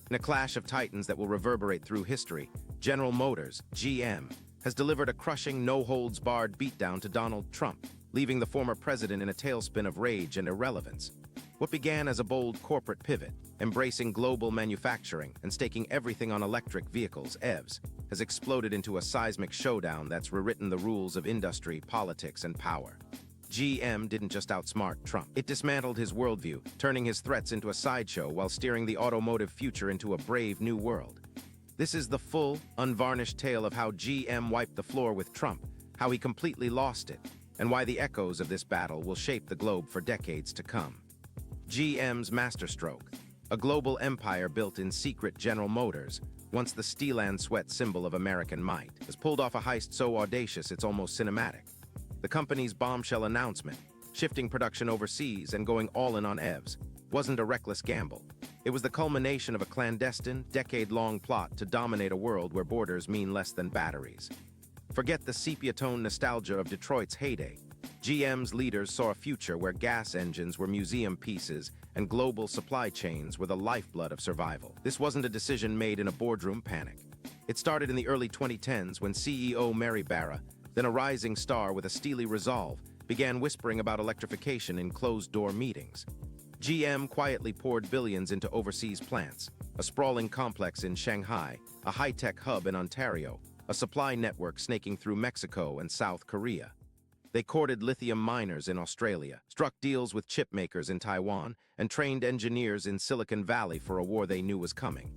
In a clash of titans that will reverberate through history, General Motors, GM, has delivered a crushing, no-holds-barred beatdown to Donald Trump, leaving the former president in a tailspin of rage and irrelevance. What began as a bold corporate pivot, embracing global manufacturing and staking everything on electric vehicles, EVs, has exploded into a seismic showdown that's rewritten the rules of industry, politics, and power. GM didn't just outsmart Trump. It dismantled his worldview, turning his threats into a sideshow while steering the automotive future into a brave new world. This is the full, unvarnished tale of how GM wiped the floor with Trump, how he completely lost it, and why the echoes of this battle will shape the globe for decades to come. GM's masterstroke, a global empire built in secret, General Motors, once the steel and sweat symbol of American might, has pulled off a heist so audacious it's almost cinematic. The company's bombshell announcement, shifting production overseas and going all in on EVs, wasn't a reckless gamble. It was the culmination of a clandestine, decade-long plot to dominate a world where borders mean less than batteries. Forget the sepia-tone nostalgia of Detroit's heyday. GM's leaders saw a future where gas engines were museum pieces and global supply chains were the lifeblood of survival. This wasn't a decision made in a boardroom panic. It started in the early 2010s when CEO Mary Barra, then a rising star with a steely resolve, began whispering about electrification in closed-door meetings. GM quietly poured billions into overseas plants, a sprawling complex in Shanghai, a high-tech hub in Ontario, a supply network snaking through Mexico and South Korea. They courted lithium miners in Australia, struck deals with chip makers in Taiwan, and trained engineers in Silicon Valley for a war they knew was coming.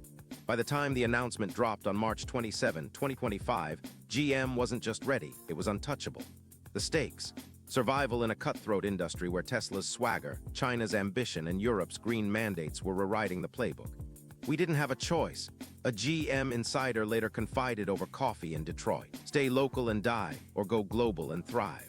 By the time the announcement dropped on March 27, 2025, GM wasn't just ready, it was untouchable. The stakes: survival in a cutthroat industry where Tesla's swagger, China's ambition, and Europe's green mandates were rewriting the playbook. We didn't have a choice. A GM insider later confided over coffee in Detroit. Stay local and die, or go global and thrive.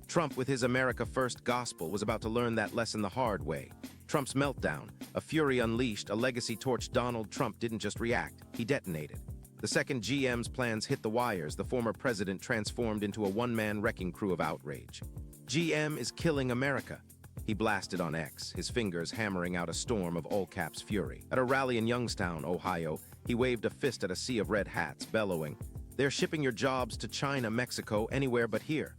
Trump, with his America First gospel, was about to learn that lesson the hard way. Trump's meltdown, a fury unleashed, a legacy torch. Donald Trump didn't just react, he detonated. The second GM's plans hit the wires, the former president transformed into a one-man wrecking crew of outrage. GM is killing America, he blasted on X, his fingers hammering out a storm of all-caps fury. At a rally in Youngstown, Ohio, he waved a fist at a sea of red hats, bellowing, "They're shipping your jobs to China, Mexico, anywhere but here."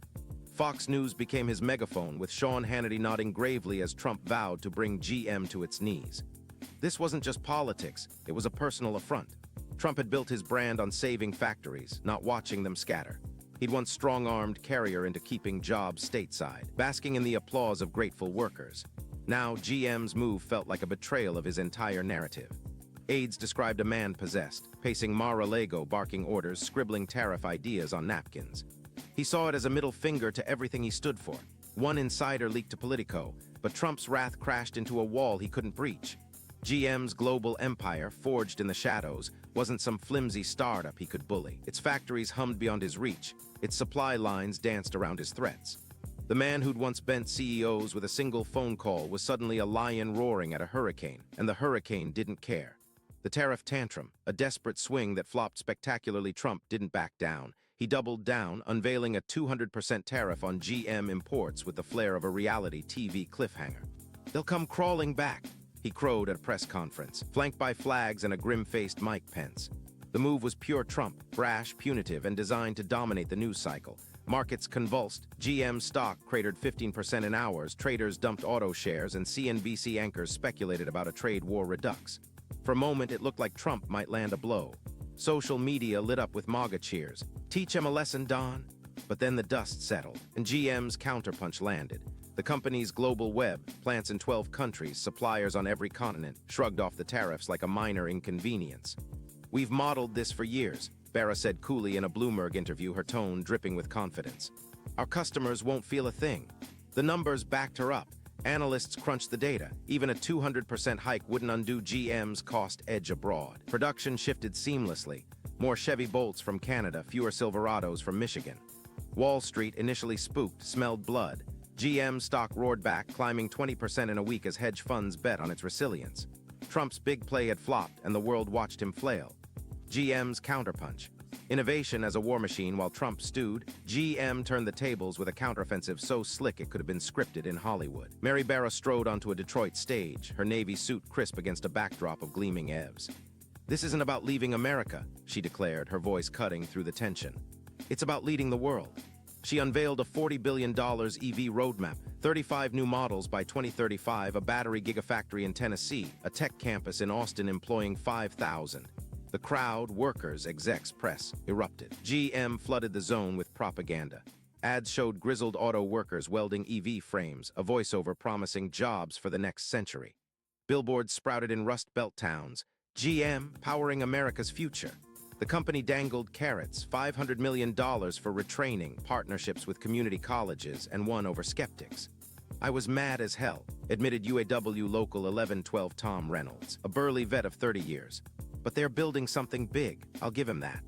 Fox News became his megaphone, with Sean Hannity nodding gravely as Trump vowed to bring GM to its knees. This wasn't just politics, it was a personal affront. Trump had built his brand on saving factories, not watching them scatter. He'd once strong-armed Carrier into keeping jobs stateside, basking in the applause of grateful workers. Now, GM's move felt like a betrayal of his entire narrative. Aides described a man possessed, pacing Mar-a-Lago, barking orders, scribbling tariff ideas on napkins. He saw it as a middle finger to everything he stood for. One insider leaked to Politico, but Trump's wrath crashed into a wall he couldn't breach. GM's global empire, forged in the shadows, wasn't some flimsy startup he could bully. Its factories hummed beyond his reach. Its supply lines danced around his threats. The man who'd once bent CEOs with a single phone call was suddenly a lion roaring at a hurricane, and the hurricane didn't care. The tariff tantrum, a desperate swing that flopped spectacularly. Trump didn't back down. He doubled down, unveiling a 200% tariff on GM imports with the flair of a reality TV cliffhanger. "They'll come crawling back," he crowed at a press conference, flanked by flags and a grim-faced Mike Pence. The move was pure Trump, brash, punitive, and designed to dominate the news cycle. Markets convulsed, GM stock cratered 15% in hours, traders dumped auto shares, and CNBC anchors speculated about a trade war redux. For a moment, it looked like Trump might land a blow. Social media lit up with MAGA cheers. "Teach him a lesson, Don." But then the dust settled, and GM's counterpunch landed. The company's global web, plants in 12 countries, suppliers on every continent, shrugged off the tariffs like a minor inconvenience. "We've modeled this for years," Barra said coolly in a Bloomberg interview, her tone dripping with confidence. "Our customers won't feel a thing." The numbers backed her up. Analysts crunched the data. Even a 200% hike wouldn't undo GM's cost edge abroad. Production shifted seamlessly. More Chevy Bolts from Canada, fewer Silverados from Michigan. Wall Street, initially spooked, smelled blood. GM stock roared back, climbing 20% in a week as hedge funds bet on its resilience. Trump's big play had flopped, and the world watched him flail. GM's counterpunch. Innovation as a war machine while Trump stewed, GM turned the tables with a counteroffensive so slick it could have been scripted in Hollywood. Mary Barra strode onto a Detroit stage, her navy suit crisp against a backdrop of gleaming EVs. "This isn't about leaving America," she declared, her voice cutting through the tension. "It's about leading the world." She unveiled a $40 billion EV roadmap, 35 new models by 2035, a battery gigafactory in Tennessee, a tech campus in Austin employing 5,000. The crowd, workers, execs, press, erupted. GM flooded the zone with propaganda. Ads showed grizzled auto workers welding EV frames, a voiceover promising jobs for the next century. Billboards sprouted in Rust Belt towns. GM, powering America's future. The company dangled carrots, $500 million for retraining, partnerships with community colleges, and won over skeptics. "I was mad as hell," admitted UAW Local 1112 Tom Reynolds, a burly vet of 30 years. "But they're building something big, I'll give him that."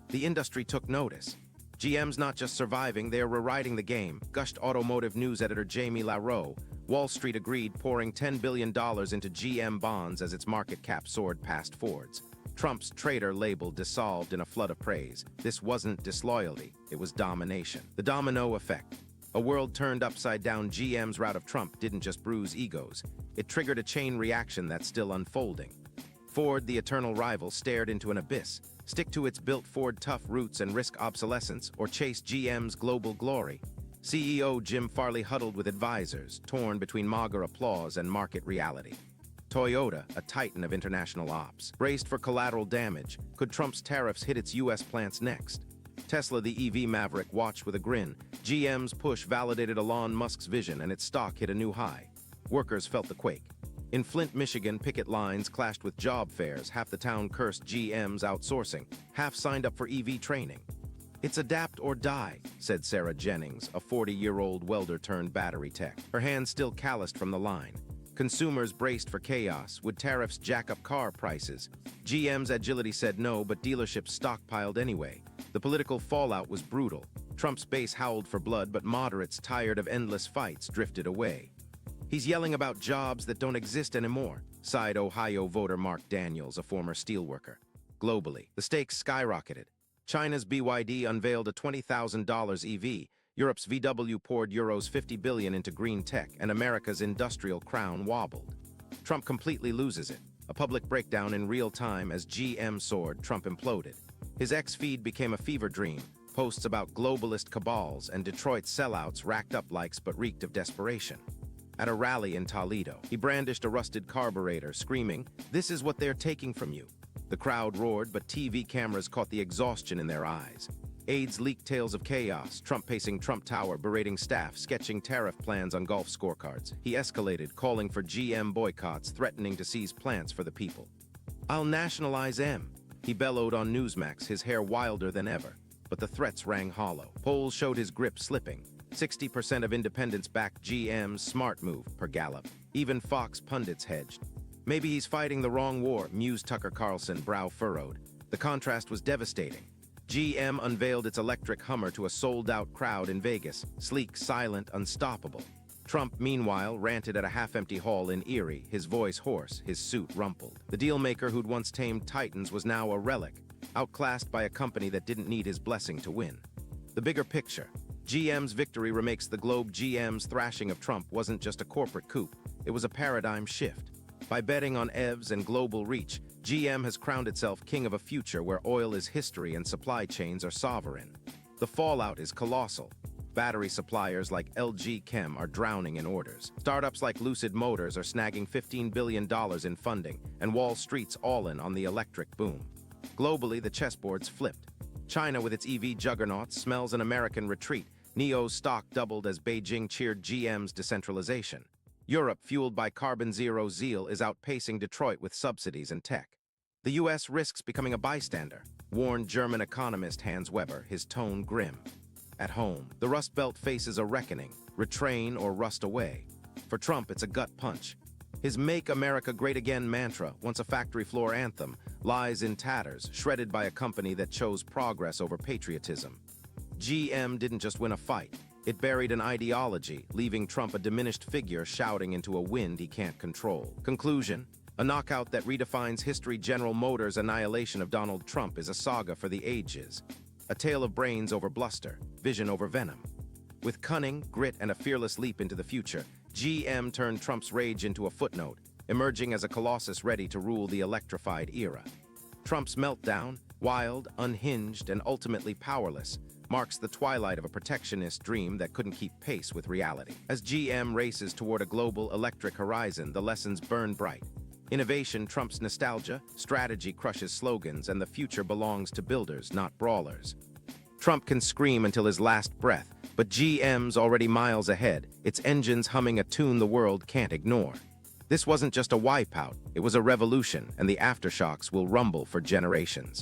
The industry took notice. "GM's not just surviving, they are rewriting the game," gushed automotive news editor Jamie Laroe. Wall Street agreed, pouring $10 billion into GM bonds as its market cap soared past Ford's. Trump's traitor label dissolved in a flood of praise. This wasn't disloyalty, it was domination. The domino effect. A world turned upside down. GM's rout of Trump didn't just bruise egos. It triggered a chain reaction that's still unfolding. Ford, the eternal rival, stared into an abyss. Stick to its built Ford tough roots and risk obsolescence, or chase GM's global glory. CEO Jim Farley huddled with advisors, torn between MAGA applause and market reality. Toyota, a titan of international ops, braced for collateral damage. Could Trump's tariffs hit its U.S. plants next? Tesla, the EV maverick, watched with a grin. GM's push validated Elon Musk's vision, and its stock hit a new high. Workers felt the quake. In Flint, Michigan, picket lines clashed with job fairs. Half the town cursed GM's outsourcing. Half signed up for EV training. "It's adapt or die," said Sarah Jennings, a 40-year-old welder-turned-battery tech, her hands still calloused from the line. Consumers braced for chaos. Would tariffs jack up car prices? GM's agility said no, but dealerships stockpiled anyway. The political fallout was brutal. Trump's base howled for blood, but moderates, tired of endless fights, drifted away. "He's yelling about jobs that don't exist anymore," sighed Ohio voter Mark Daniels, a former steelworker. Globally, the stakes skyrocketed. China's BYD unveiled a $20,000 EV. Europe's VW poured euros 50 billion into green tech, and America's industrial crown wobbled. Trump completely loses it. A public breakdown in real time as GM soared. Trump imploded. His X feed became a fever dream. Posts about globalist cabals and Detroit sellouts racked up likes but reeked of desperation. At a rally in Toledo, he brandished a rusted carburetor, screaming, "This is what they're taking from you." The crowd roared, but TV cameras caught the exhaustion in their eyes. Aides leaked tales of chaos, Trump pacing Trump Tower, berating staff, sketching tariff plans on golf scorecards. He escalated, calling for GM boycotts, threatening to seize plants for the people. "I'll nationalize M," he bellowed on Newsmax, his hair wilder than ever. But the threats rang hollow. Polls showed his grip slipping. 60% of independents backed GM's smart move, per Gallup. Even Fox pundits hedged. "Maybe he's fighting the wrong war," mused Tucker Carlson, brow furrowed. The contrast was devastating. GM unveiled its electric Hummer to a sold-out crowd in Vegas, sleek, silent, unstoppable. Trump, meanwhile, ranted at a half-empty hall in Erie, his voice hoarse, his suit rumpled. The dealmaker who'd once tamed titans was now a relic, outclassed by a company that didn't need his blessing to win. The bigger picture. GM's victory remakes the globe. GM's thrashing of Trump wasn't just a corporate coup, it was a paradigm shift. By betting on EVs and global reach, GM has crowned itself king of a future where oil is history and supply chains are sovereign. The fallout is colossal. Battery suppliers like LG Chem are drowning in orders. Startups like Lucid Motors are snagging $15 billion in funding, and Wall Street's all in on the electric boom. Globally, the chessboard's flipped. China, with its EV juggernaut, smells an American retreat. NIO's stock doubled as Beijing cheered GM's decentralization. Europe, fueled by carbon zero zeal, is outpacing Detroit with subsidies and tech. The U.S. risks becoming a bystander, warned German economist Hans Weber, his tone grim. At home, the Rust Belt faces a reckoning, retrain or rust away. For Trump, it's a gut punch. His Make America Great Again mantra, once a factory floor anthem, lies in tatters, shredded by a company that chose progress over patriotism. GM didn't just win a fight. It buried an ideology, leaving Trump a diminished figure shouting into a wind he can't control. Conclusion: a knockout that redefines history. General Motors' annihilation of Donald Trump is a saga for the ages. A tale of brains over bluster, vision over venom. With cunning, grit, and a fearless leap into the future, GM turned Trump's rage into a footnote, emerging as a colossus ready to rule the electrified era. Trump's meltdown, wild, unhinged, and ultimately powerless, marks the twilight of a protectionist dream that couldn't keep pace with reality. As GM races toward a global electric horizon, the lessons burn bright. Innovation trumps nostalgia, strategy crushes slogans, and the future belongs to builders, not brawlers. Trump can scream until his last breath, but GM's already miles ahead, its engines humming a tune the world can't ignore. This wasn't just a wipeout, it was a revolution, and the aftershocks will rumble for generations.